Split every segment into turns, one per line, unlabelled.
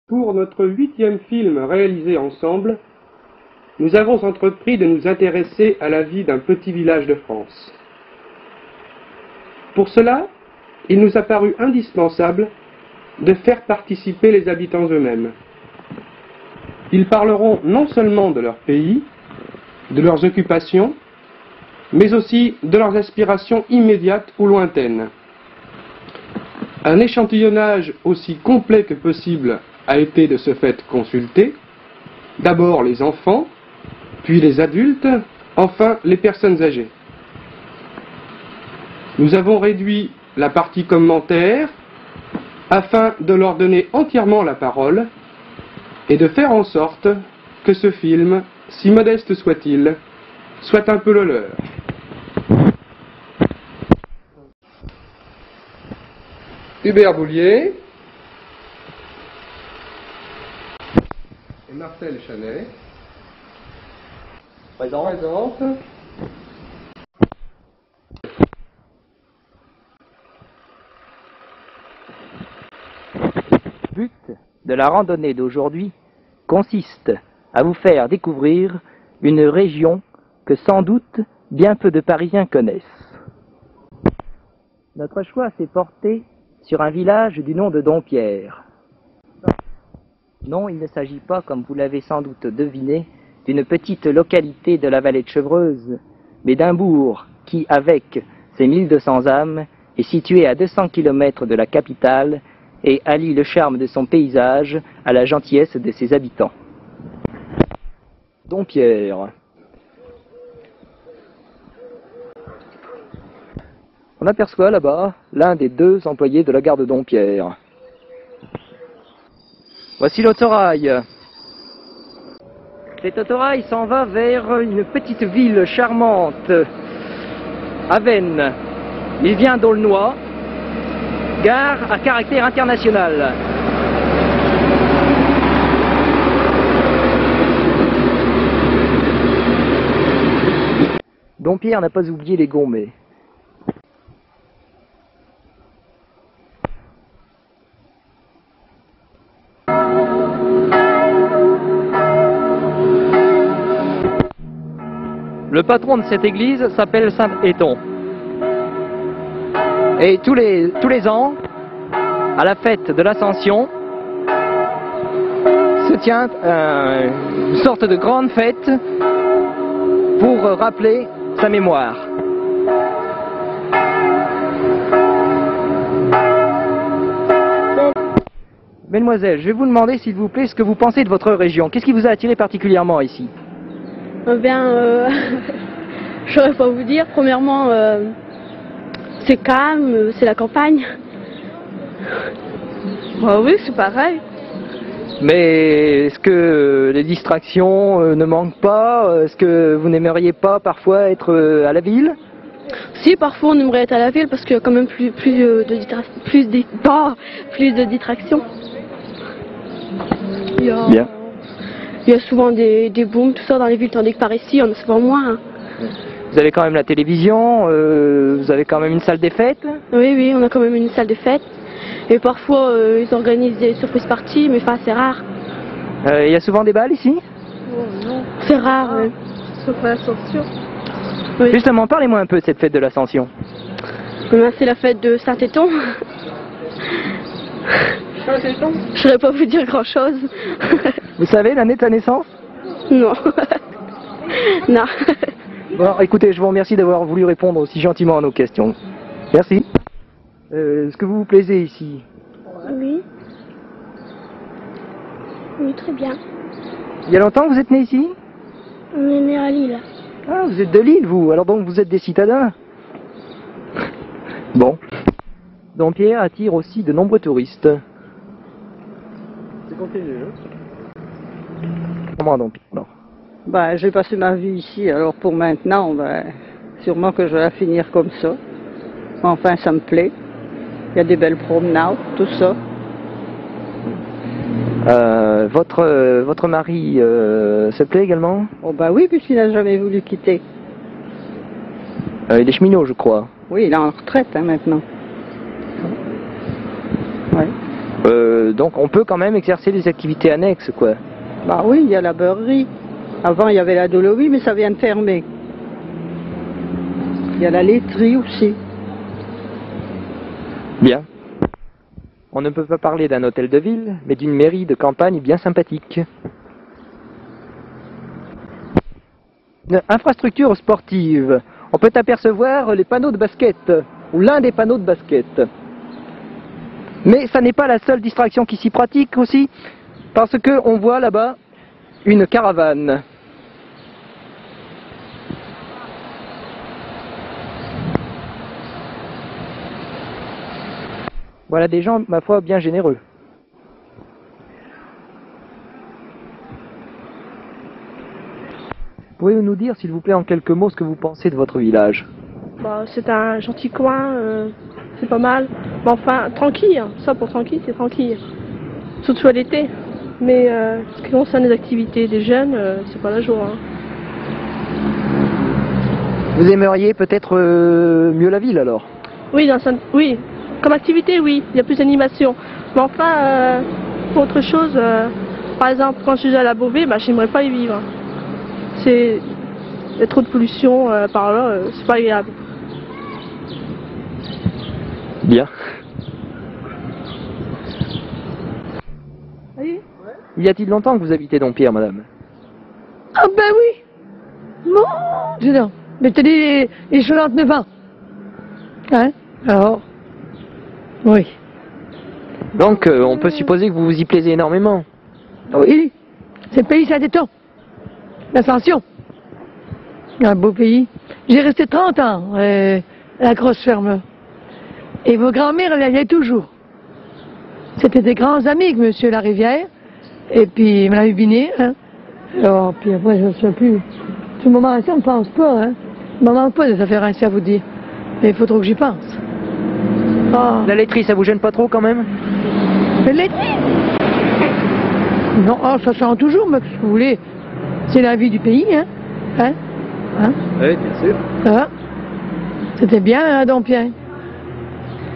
Pour notre 8e film réalisé ensemble, nous avons entrepris de nous intéresser à la vie d'un petit village de France. Pour cela, il nous a paru indispensable de faire participer les habitants eux-mêmes. Ils parleront non seulement de leur pays, de leurs occupations, mais aussi de leurs aspirations immédiates ou lointaines. Un échantillonnage aussi complet que possible a été de ce fait consulté, d'abord les enfants, puis les adultes, enfin les personnes âgées. Nous avons réduit la partie commentaire afin de leur donner entièrement la parole et de faire en sorte que ce film, si modeste soit-il, soit un peu le leur. Hubert Boulier et Marcel Chanet présentent
Le but de la randonnée d'aujourd'hui consiste à vous faire découvrir une région que sans doute bien peu de Parisiens connaissent. Notre choix s'est porté sur un village du nom de Dompierre. Non, il ne s'agit pas, comme vous l'avez sans doute deviné, d'une petite localité de la vallée de Chevreuse, mais d'un bourg qui, avec ses 1200 âmes, est situé à 200 km de la capitale et allie le charme de son paysage à la gentillesse de ses habitants. Dompierre. On aperçoit là-bas l'un des 2 employés de la gare de Dompierre. Voici l'autorail. Cet autorail s'en va vers une petite ville charmante, Avesnes. Il vient d'Aulnoy, gare à caractère international. Dompierre n'a pas oublié les Gourmets. Le patron de cette église s'appelle Saint-Éton. Et tous les ans, à la fête de l'Ascension, se tient une sorte de grande fête pour rappeler sa mémoire. Mesdemoiselles, je vais vous demander s'il vous plaît ce que vous pensez de votre région. Qu'est-ce qui vous a attiré particulièrement ici?
Je saurais pas vous dire. Premièrement, c'est calme, c'est la campagne. Bah oui, c'est pareil.
Mais est-ce que les distractions ne manquent pas? Est-ce que vous n'aimeriez pas parfois être à la ville?
Si, parfois on aimerait être à la ville parce qu'il y a quand même plus de distractions.
Bien.
Il y a souvent des booms, tout ça dans les villes, tandis que par ici, on en a souvent moins.
Vous avez quand même la télévision, vous avez quand même une salle des fêtes?
Oui, on a quand même une salle des fêtes. Et parfois, ils organisent des surprises parties, mais enfin, c'est rare.
Il y a souvent des balles ici?
Non. C'est rare, oui. Sauf à l'Ascension. Oui.
Justement, parlez-moi un peu de cette fête de l'Ascension.
C'est la fête de Saint-Éton. Saint-Éton? Je ne saurais pas vous dire grand-chose.
Vous savez l'année de sa naissance?
Non. Non.
Bon, écoutez, je vous remercie d'avoir voulu répondre aussi gentiment à nos questions. Merci. Est-ce que vous vous plaisez ici?
Oui. Oui, très bien.
Il y a longtemps que vous êtes né ici?
On est né à Lille.
Ah, vous êtes de Lille, vous. Alors donc vous êtes des citadins. Bon. Dompierre attire aussi de nombreux touristes.
C'est continu, hein?
Comment à Dompierre? Non.
J'ai passé ma vie ici, alors pour maintenant, sûrement que je vais la finir comme ça. Enfin, ça me plaît. Il y a des belles promenades, tout ça.
Votre mari se plaît également?
Oh oui, puisqu'il n'a jamais voulu quitter.
Il est cheminot, je crois.
Oui, il est en retraite maintenant. Ouais.
donc on peut quand même exercer des activités annexes, quoi.
Bah oui, il y a la beurrerie. Avant, il y avait la Dolorie, mais ça vient de fermer. Il y a la laiterie aussi.
Bien. On ne peut pas parler d'un hôtel de ville, mais d'une mairie de campagne bien sympathique. Une infrastructure sportive. On peut apercevoir les panneaux de basket, ou l'un des panneaux de basket. Mais ça n'est pas la seule distraction qui s'y pratique aussi, parce qu'on voit là-bas une caravane. Voilà des gens, ma foi, bien généreux. Pouvez-vous nous dire, s'il vous plaît, en quelques mots, ce que vous pensez de votre village?
Bah, c'est un gentil coin, c'est pas mal. Mais enfin, tranquille, hein. Ça pour tranquille, c'est tranquille. Surtout à l'été. Mais ce qui concerne les activités des jeunes, c'est pas la joie. Hein.
Vous aimeriez peut-être mieux la ville alors?
Oui, oui, comme activité, oui, il y a plus d'animation. Mais enfin, pour autre chose, par exemple, quand je suis à la Beauvais, bah, j'aimerais pas y vivre. Il y a trop de pollution par là, c'est pas agréable.
Bien.
Oui.
Y a-t-il longtemps que vous habitez Dompierre, madame?
Ah ben oui. Mon Dieu non. Mais t'as dit les 69 ans. Hein? Alors? Oui.
Donc, on peut supposer que vous vous y plaisez énormément.
Oui. C'est le pays Saint-Éton. L'Ascension. Un beau pays. J'ai resté 30 ans à la grosse ferme. Et vos grands-mères, elles allaient toujours. C'était des grands amis avec Monsieur Larivière. Et puis, Mme Binet. Hein. Alors, puis après, je ne sais plus. Tout le moment ainsi, on ne pense pas. Hein. Je ne manque pas des affaires ainsi à vous dire. Mais il faut trop que j'y pense. Oh.
La laiterie, ça vous gêne pas trop quand même?
La laiterie? Non, oh, ça sent toujours, mais qu'est-ce que vous voulez? C'est la vie du pays, hein? Hein? Hein?
Oui, bien sûr.
Ah. C'était bien, hein, Dompierre?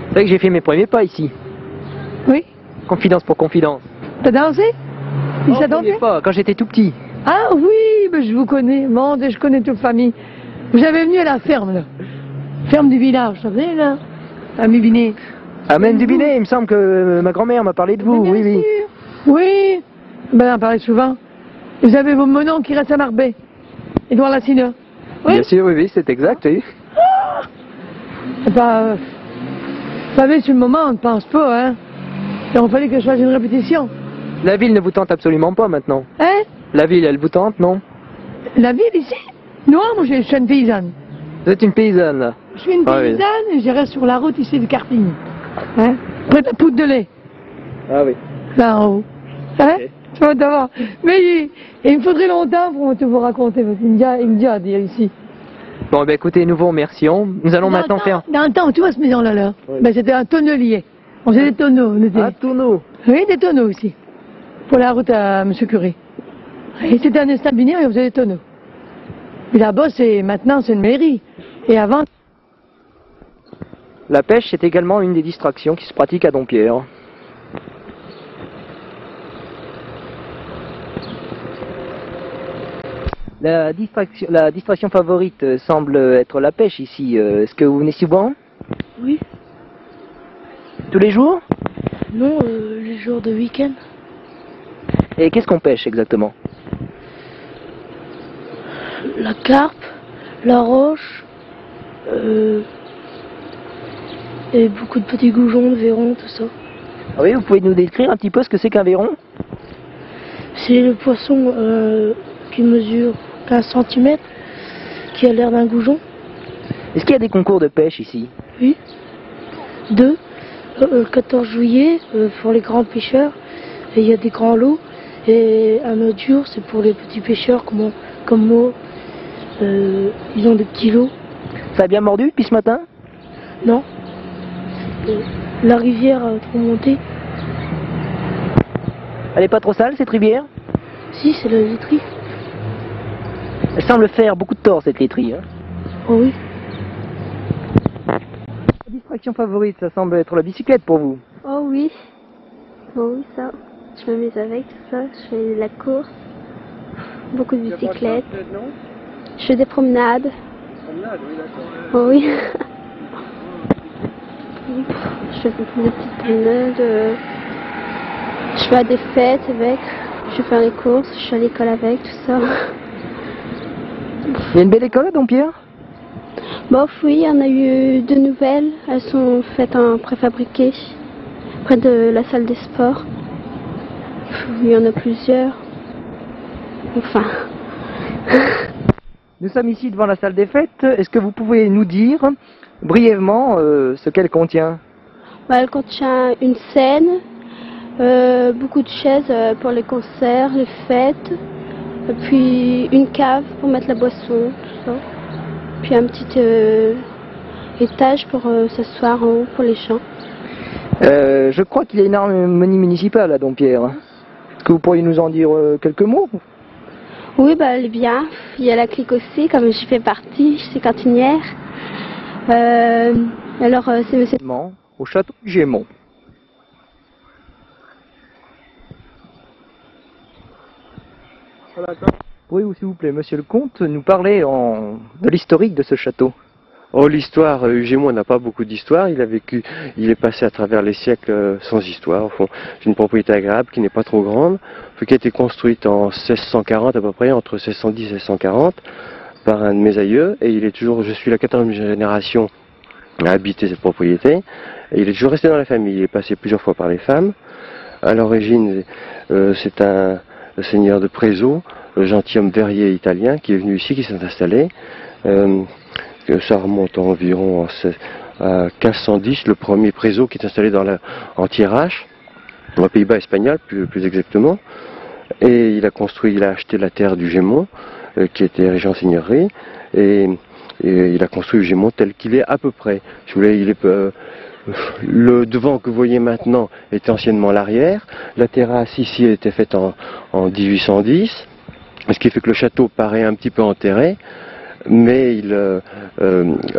C'est vrai que j'ai fait mes premiers pas ici.
Oui?
Confidence pour confidence.
T'as dansé? Il s'est dansé?
Pas, quand j'étais tout petit.
Ah oui, mais je vous connais. Mon Dieu, je connais toute famille. Vous avez venu à la ferme, là. Ferme du village, vous savez, là? À Mubinet.
Ah, même du Binet, il me semble que ma grand-mère m'a parlé de vous,
Mais bien
oui, oui.
sûr. Oui. Ben, on parlait souvent. Vous avez vos monons qui restent à Marbais. Édouard Lassina. Oui?
Bien sûr, oui, oui, c'est exact, oui.
C'est pas... vous savez, sur le moment, on ne pense pas, hein. Il aurait fallu que je fasse une répétition.
La ville ne vous tente absolument pas maintenant.
Hein?
La ville, elle vous tente, non?
La ville ici? Non, moi je suis une paysanne.
Vous êtes une paysanne, là.
Je suis une
Ah oui.
paysanne et je reste sur la route ici du karting. Hein? Près de la poudre de lait.
Ah oui.
Là en haut. Hein?
Ok.
Tu vas t'avoir. Mais il me faudrait longtemps pour tout vous raconter, parce qu'il me dit à dire ici.
Bon, ben écoutez, nous vous remercions. Nous allons maintenant faire...
Dans le temps, tu vois ce maison-là, là,
Oui.
ben, c'était un tonnelier. On faisait des tonneaux. On était...
Ah, tous nous.
Oui, des tonneaux aussi. Pour la route à M. Curé. Et c'était un establishment et on faisait des tonneaux. Et là-bas, maintenant, c'est une mairie. Et avant...
La pêche est également une des distractions qui se pratiquent à Dompierre. La distraction favorite semble être la pêche ici. Est-ce que vous venez souvent?
Oui.
Tous les jours?
Non, les jours de week-end.
Et qu'est-ce qu'on pêche exactement?
La carpe, la roche, et beaucoup de petits goujons, de vairons, tout ça.
Ah oui, vous pouvez nous décrire un petit peu ce que c'est qu'un vairon?
C'est le poisson qui mesure 15 cm, qui a l'air d'un goujon.
Est-ce qu'il y a des concours de pêche ici?
Oui. 2. 14 juillet, pour les grands pêcheurs, et il y a des grands lots. Et un autre jour, c'est pour les petits pêcheurs comme moi. Ils ont des petits lots.
Ça a bien mordu depuis ce matin?
Non. La rivière a trop monté.
Elle est pas trop sale, cette rivière?
Si, c'est la laiterie.
Elle semble faire beaucoup de tort, cette laiterie. Hein?
Oh oui.
La distraction favorite, ça semble être la bicyclette pour vous.
Oh oui. Bon, oui, ça. Je m'amuse avec tout ça. Je fais de la course, beaucoup de bicyclettes. Je fais des promenades.
Promenade, oui, d'accord.
Oh, oui. Je fais des petites promenades. Je vais à des fêtes avec. Je vais faire les courses. Je suis à l'école avec, tout ça.
Il y a une belle école à Dompierre?
Bon, oui, il y en a eu de nouvelles. Elles sont faites en préfabriqué, près de la salle des sports. Il y en a plusieurs. Enfin.
Nous sommes ici devant la salle des fêtes. Est-ce que vous pouvez nous dire brièvement ce qu'elle contient?
Elle contient une scène, beaucoup de chaises pour les concerts, les fêtes, et puis une cave pour mettre la boisson, tout ça. Puis un petit étage pour s'asseoir en haut pour les chants.
Je crois qu'il y a une harmonie municipale à Dompierre. Est-ce que vous pourriez nous en dire quelques mots?
Oui, elle est bien. Il y a la clique aussi, comme j'y fais partie, je suis cantinière. Alors, c'est monsieur...
Au château du Gémont. Pourriez-vous, s'il vous plaît, monsieur le comte, nous parler de l'historique de ce château?
Oh, l'histoire, Gémont n'a pas beaucoup d'histoire. Il est passé à travers les siècles sans histoire. Au fond, c'est une propriété agréable qui n'est pas trop grande, qui a été construite en 1640 à peu près, entre 1610 et 1640, par un de mes aïeux. Et je suis la 4e génération à habiter cette propriété. Et il est toujours resté dans la famille. Il est passé plusieurs fois par les femmes. À l'origine, c'est un seigneur de Prézot, le gentilhomme verrier italien, qui est venu ici, qui s'est installé. Ça remonte environ à 1510, le premier Prézot qui est installé en Thiérache, dans les Pays-Bas espagnols plus exactement. Et il a acheté la terre du Gémont, qui était érigée en seigneurie, et il a construit le Gémont tel qu'il est à peu près. Si vous voulez, le devant que vous voyez maintenant était anciennement l'arrière. La terrasse ici a été faite en 1810, ce qui fait que le château paraît un petit peu enterré. Mais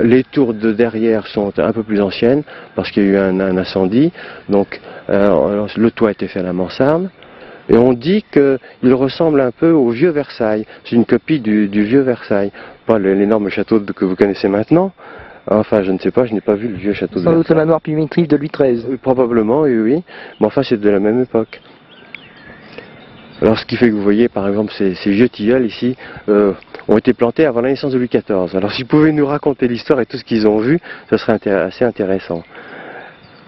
les tours de derrière sont un peu plus anciennes parce qu'il y a eu un incendie. Donc le toit a été fait à la mansarde. Et on dit qu'il ressemble un peu au vieux Versailles. C'est une copie du vieux Versailles. Pas l'énorme château que vous connaissez maintenant. Enfin, je ne sais pas, je n'ai pas vu le vieux château de Versailles.
Sans doute le manoir primitif de Louis XIII.
Probablement, oui. Mais enfin, c'est de la même époque. Alors, ce qui fait que vous voyez, par exemple, ces vieux tilleuls ici ont été plantés avant la naissance de Louis XIV. Alors, s'ils pouvaient nous raconter l'histoire et tout ce qu'ils ont vu, ce serait assez intéressant.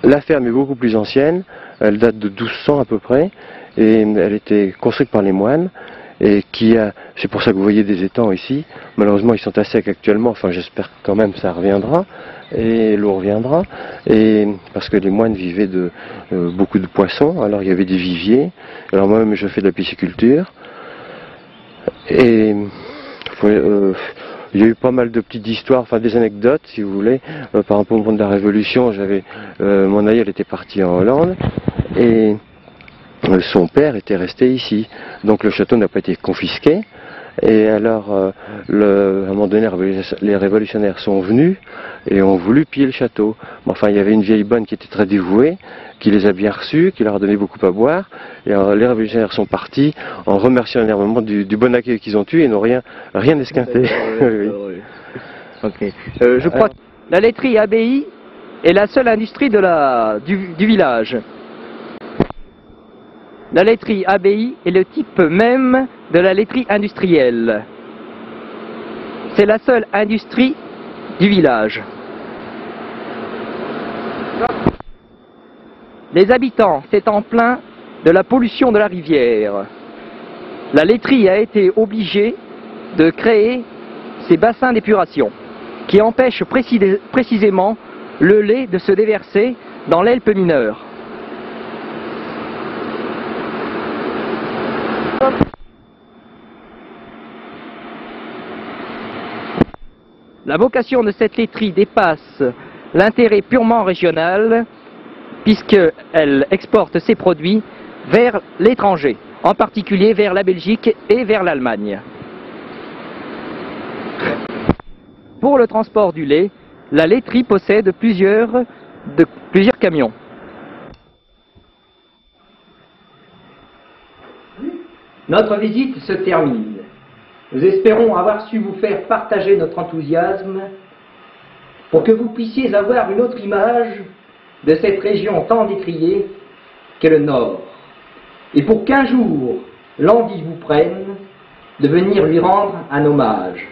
La ferme est beaucoup plus ancienne, elle date de 1200 à peu près, et elle était construite par les moines, et c'est pour ça que vous voyez des étangs ici. Malheureusement, ils sont à sec actuellement, enfin j'espère quand même que ça reviendra, et l'eau reviendra, et parce que les moines vivaient de beaucoup de poissons, alors il y avait des viviers. Alors moi-même je fais de la pisciculture, et il y a eu pas mal de petites histoires, enfin des anecdotes si vous voulez. Par exemple au moment de la Révolution, mon aïeul était parti en Hollande, et son père était resté ici, donc le château n'a pas été confisqué. Et alors, à un moment donné, les révolutionnaires sont venus et ont voulu piller le château. Mais enfin, il y avait une vieille bonne qui était très dévouée, qui les a bien reçus, qui leur a donné beaucoup à boire. Et les révolutionnaires sont partis en remerciant énormément du bon accueil qu'ils ont eu et n'ont rien esquinté. Oui.
Okay. Je crois que la laiterie Abbaye est la seule industrie du village. La laiterie Abbaye est le type même de la laiterie industrielle. C'est la seule industrie du village. Les habitants s'étant plaints de la pollution de la rivière, la laiterie a été obligée de créer ces bassins d'épuration qui empêchent précisément le lait de se déverser dans l'Helpe mineure. La vocation de cette laiterie dépasse l'intérêt purement régional, puisqu'elle exporte ses produits vers l'étranger, en particulier vers la Belgique et vers l'Allemagne. Pour le transport du lait, la laiterie possède plusieurs camions. Notre visite se termine. Nous espérons avoir su vous faire partager notre enthousiasme pour que vous puissiez avoir une autre image de cette région tant décriée qu'est le Nord, et pour qu'un jour l'envie vous prenne de venir lui rendre un hommage.